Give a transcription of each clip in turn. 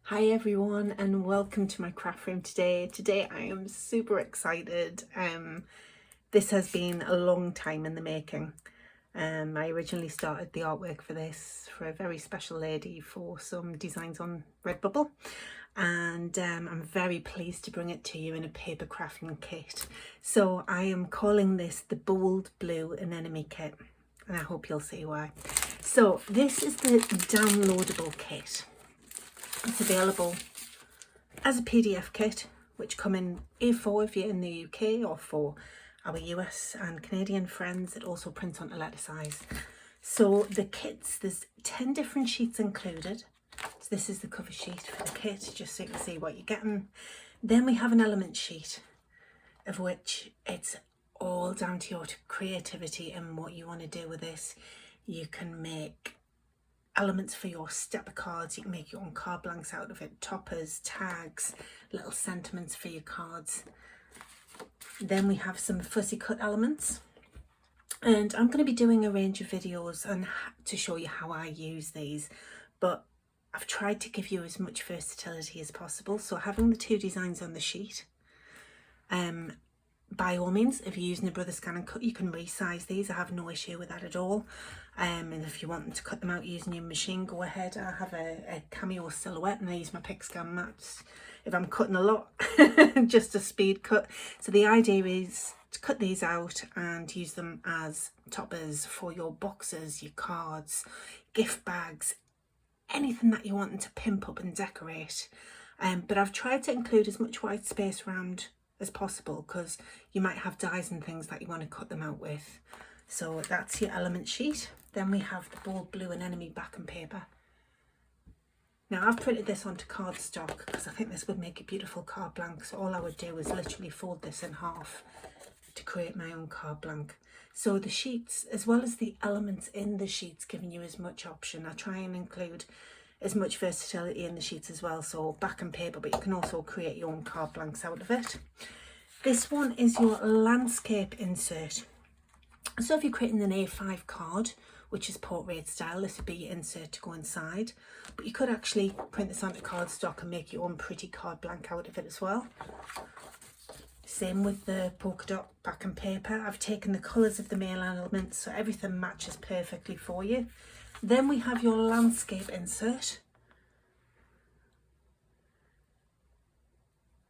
Hi everyone and welcome to my craft room today. Today I am super excited. This has been a long time in the making. I originally started the artwork for this for a very special lady for some designs on Redbubble, and I'm very pleased to bring it to you in a paper crafting kit. So I am calling this the Bold Blue Anemone kit, and I hope you'll see why. So this is the downloadable kit. It's available as a PDF kit, which come in A4 if you're in the UK, or for our US and Canadian friends, it also prints onto letter size. So the kits, there's 10 different sheets included. So this is the cover sheet for the kit, just so you can see what you're getting. Then we have an element sheet, of which it's all down to your creativity and what you want to do with this. You can make elements for your stepper cards, you can make your own card blanks out of it, toppers, tags, little sentiments for your cards. Then we have some fussy cut elements, and I'm going to be doing a range of videos and to show you how I use these, but I've tried to give you as much versatility as possible. So having the two designs on the sheet, by all means, if you're using a brother scan and cut, you can resize these. I have no issue with that at all. And if you want to cut them out using your machine, go ahead. I have a cameo silhouette and I use my pick scan mats if I'm cutting a lot, just a speed cut. So the idea is to cut these out and use them as toppers for your boxes, your cards, gift bags, anything that you want to pimp up and decorate. But I've tried to include as much white space around as possible, because you might have dies and things that you want to cut them out with. So that's your element sheet. Then we have the Bold Blue Anemone backing paper. Now I've printed this onto cardstock because I think this would make a beautiful card blank. So all I would do is literally fold this in half to create my own card blank. So the sheets, as well as the elements in the sheets, giving you as much option. I try and include as much versatility in the sheets as well, so backing paper, but you can also create your own card blanks out of it. This one is your landscape insert. So if you're creating an A5 card, which is portrait style, this would be your insert to go inside, but you could actually print this onto cardstock and make your own pretty card blank out of it as well. Same with the polka dot backing paper. I've taken the colours of the main elements so everything matches perfectly for you. Then we have your landscape insert.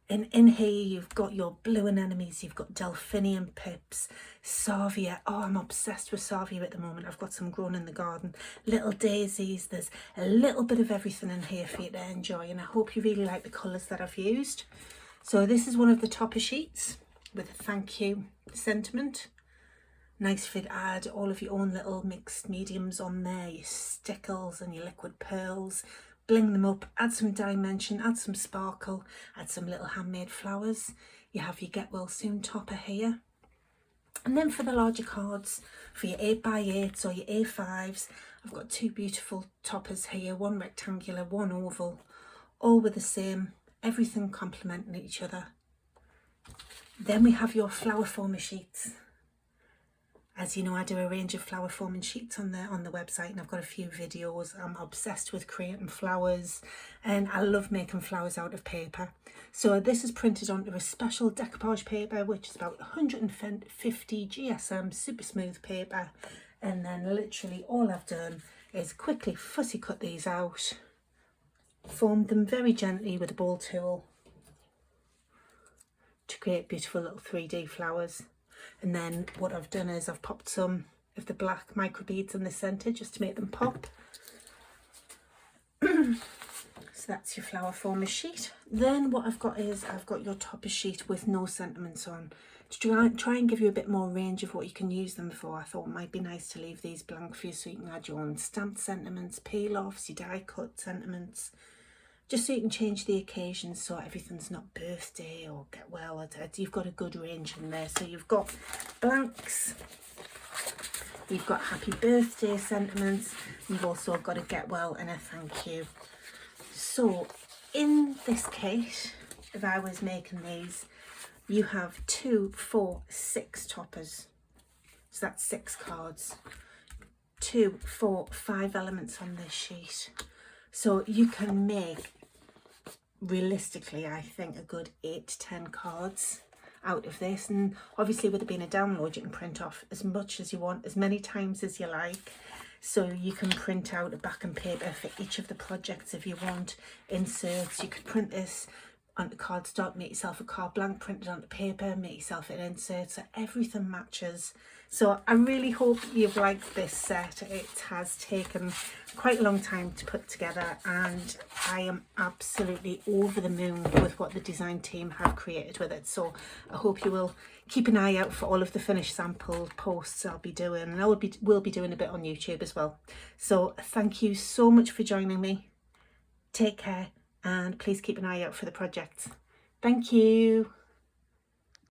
And in here you've got your blue anemones, you've got delphinium pips, salvia. Oh, I'm obsessed with salvia at the moment. I've got some grown in the garden. Little daisies. There's a little bit of everything in here for you to enjoy, and I hope you really like the colours that I've used. So this is one of the topper sheets with a thank you sentiment. Nice if you'd add all of your own little mixed mediums on there, your stickles and your liquid pearls, bling them up, add some dimension, add some sparkle, add some little handmade flowers. You have your get well soon topper here. And then for the larger cards, for your 8x8s or your A5s, I've got two beautiful toppers here, one rectangular, one oval, all with the same, everything complementing each other. Then we have your flower former sheets. As you know, I do a range of flower forming sheets on the website, and I've got a few videos. I'm obsessed with creating flowers, and I love making flowers out of paper. So this is printed onto a special decoupage paper, which is about 150 GSM super smooth paper. And then literally all I've done is quickly fussy cut these out, formed them very gently with a ball tool to create beautiful little 3D flowers. And then what I've done is I've popped some of the black micro beads in the centre just to make them pop. So that's your flower former sheet. Then what I've got is I've got your topper sheet with no sentiments on. To try and give you a bit more range of what you can use them for, I thought it might be nice to leave these blank for you so you can add your own stamped sentiments, peel-offs, your die cut sentiments, just so you can change the occasion so everything's not birthday or get well. You've got a good range in there. So you've got blanks, you've got happy birthday sentiments, you've also got a get well and a thank you. So in this kit, if I was making these, you have 2, 4, 6 toppers. So that's 6 cards. 2, 4, 5 elements on this sheet. So you can make realistically, I think a good 8 to 10 cards out of this. And obviously with it being a download, you can print off as much as you want, as many times as you like. So you can print out a backing paper for each of the projects if you want. Inserts, you could print this onto cardstock, make yourself a card blank, print it onto paper, make yourself an insert, so everything matches. So I really hope you've liked this set. It has taken quite a long time to put together, and I am absolutely over the moon with what the design team have created with it. So I hope you will keep an eye out for all of the finished sample posts I'll be doing, and I will be doing a bit on YouTube as well. So thank you so much for joining me. Take care, and please keep an eye out for the projects. Thank you.